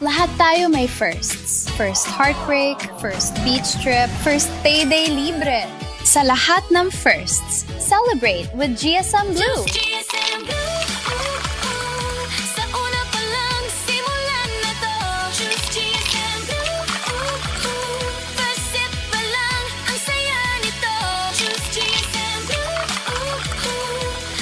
Lahat tayo may firsts. First heartbreak, first beach trip, first payday libre. Sa lahat ng firsts, celebrate with GSM Blue. GSM Blue, sa una pa lang, simulan na to. Choose GSM Blue, first sip pa lang, ang saya nito. Choose GSM Blue,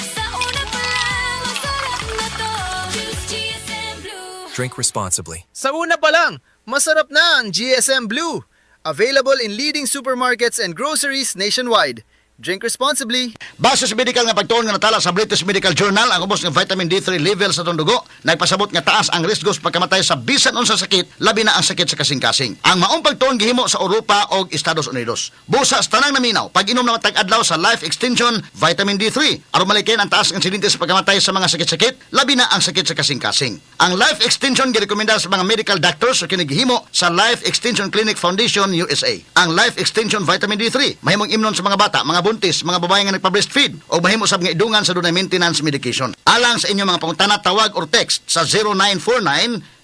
sa una pa lang, ang sarap na to. Choose GSM Blue. Drink responsibly. Sa una pa lang, masarap na ang GSM Blue. Available in leading supermarkets and groceries nationwide. Drink responsibly. Base sa medical nga pagtuon nga natala sa British Medical Journal, ang ubos ng vitamin D3 level sa itong dugo, nagpasabot nga taas ang riskos pagkamatay sa bisan unsa sakit, labi na ang sakit sa kasing-kasing. Ang maong pagtuon gihimo sa Europa o Estados Unidos. Busa sa tanang naminaw, pag-inom na tag-adlaw sa Life Extension Vitamin D3, aron malikin ang taas ng insidente sa pagkamatay sa mga sakit-sakit, labi na ang sakit sa kasing-kasing. Ang Life Extension girekomenda sa mga medical doctors o kinigihimo sa Life Extension Clinic Foundation USA. Ang Life Extension Vitamin D3 mahimong imnon sa mga bata, mga buntis, mga babae nga nagpa-breastfeed o mahimo sab nga idungan sa dunay maintenance medication. Alang sa inyong mga pangutana, tawag or text sa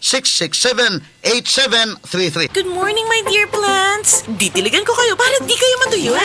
0949-667-8733. Good morning, my dear plants. Ditiligan ko kayo para di kayo matuyo.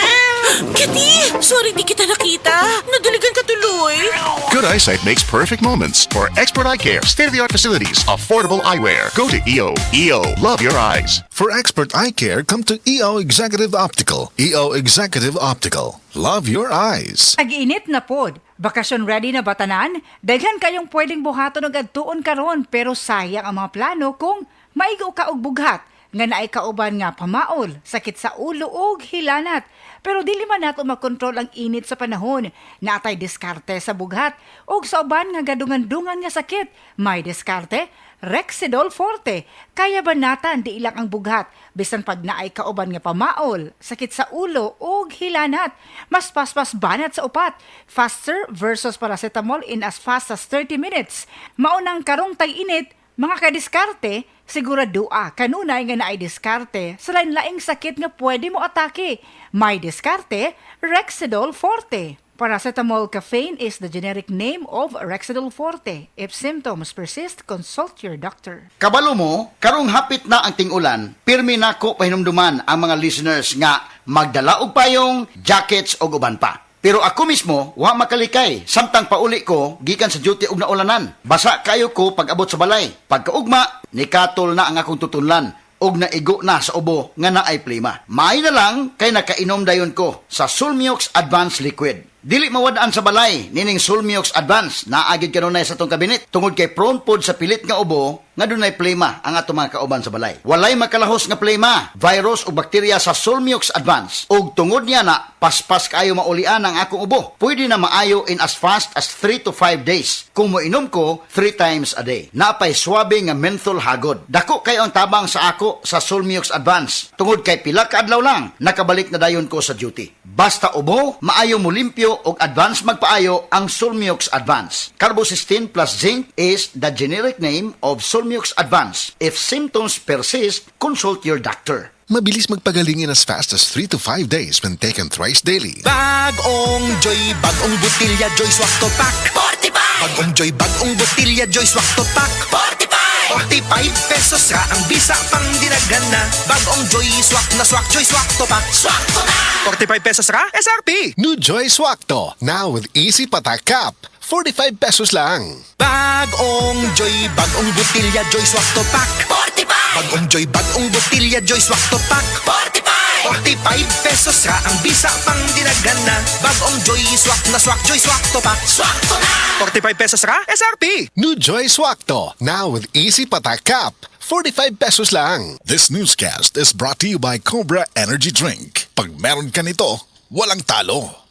Kitty! Sorry di kita nakita. Nadiligan ka tuloy. Good eyesight makes perfect moments. For expert eye care, state-of-the-art facilities, affordable eyewear, go to EO. EO, love your eyes. For expert eye care, come to EO Executive Optical. EO Executive Optical. Love your eyes. Ag-init na pod. Bakasyon ready na batanan? Daghan kayong pwedeng buhaton og adtuon karon pero sayang ang mga plano kung maigo ka og bughat nga naay kauban nga pamaol, sakit sa ulo ug hilanat. Pero dili man nato makontrol ang init sa panahon. Natay diskarte sa bughat ug sa uban nga gadungan-dungan nga sakit. May diskarte Rexidol Forte. Kaya banatan di ilang ang bughat bisan pag naay kauban nga pamaol, sakit sa ulo ug hilanat. Mas paspas banat sa upat. Faster versus paracetamol in as fast as 30 minutes. Maunang karong tay-init, mga kadiskarte, siguradua kanunay nga naay diskarte sa lain-laing sakit nga pwede mo atake. May diskarte Rexidol Forte. Paracetamol caffeine is the generic name of Rexidol Forte. If symptoms persist, consult your doctor. Kabalo mo, karong hapit na ang ting-ulan, pirmi nako pahinumduman ang mga listeners nga magdala og payong, jackets o uban pa. Pero ako mismo, wa makalikay. Samtang pauli ko, gikan sa duty og naulanan. Basa kayo ko pag abot sa balay. Pagkaugma, nikatol na ang akong tutunlan. Og naigo na sa ubo nga naay plima. Maay na lang kay nakainom dayon ko sa Sulmiox Advanced Liquid. Dili mawadaan sa balay, nining Sulmiox Advance, naagid kanunay sa tong kabinet, tungod kay prone pod sa pilit nga ubo, nga dunay plema ang ato mga kauban sa balay. Walay makalahos nga plema, virus o bakterya sa Sulmiox Advance. Og tungod niya na, paspas kayo maulian ang akong ubo. Pwede na maayo in as fast as 3 to 5 days. Kung moinom ko, 3 times a day. Napay swabe nga menthol hagod. Dako kayo ang tabang sa ako sa Sulmiox Advance. Tungod kay pila ka adlaw lang, nakabalik na dayon ko sa duty. Basta ubo, maayo mo limpyo og advance magpaayo ang Sulmiox Advance. Carbocysteine plus zinc is the generic name of Sulmiox Advance. If symptoms persist, consult your doctor. Mabilis magpagaling in as fast as 3 to 5 days when taken thrice daily. Bagong Joy, bagong butilya, Joy Swak to Pack. 45! Bagong Joy, bagong butilya, Joy Swak to Pack. 45! 45 pesos ra ang bisa pang dinagana. Bagong Joy Swak na Swak, Joy Swak to Pack. Swak to na! 45 pesos ra, SRP! New Joy Swakto, now with easy patak cap. 45 pesos lang. Bagong Joy, bagong butilya, Joy Swak to Pack. 45! Bagong Joy, bagong butilya, Joy Swak to Pack. 45! 45 pesos ra ang bisa pang dinagana. Bagong Joy Swak na Swak, Joy Swak to Pack. Swak to na! 45 pesos ra, SRP! New Joy Swakto, now with easy patak cap. 45 pesos lang. This newscast is brought to you by Cobra Energy Drink. Pag meron ka nito, walang talo.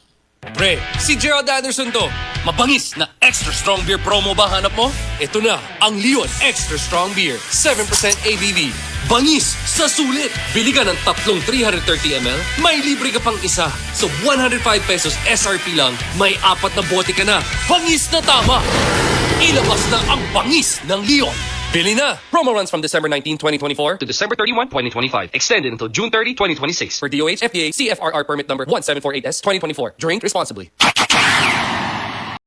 Pre, si Gerald Anderson to. Mabangis na extra strong beer promo ba hanap mo? Ito na, ang Leon Extra Strong Beer. 7% ABV. Bangis sa sulit. Bili ka ng tatlong 330 ml, may libre ka pang isa. So 105 pesos SRP lang, may 4 na bote ka na. Bangis na tama! Ilabas na ang bangis ng Leon. Bili na! Promo runs from December 19, 2024 to December 31, 2025. Extended until June 30, 2026. For DOH, FDA, CFRR permit number 1748S, 2024. Drink responsibly.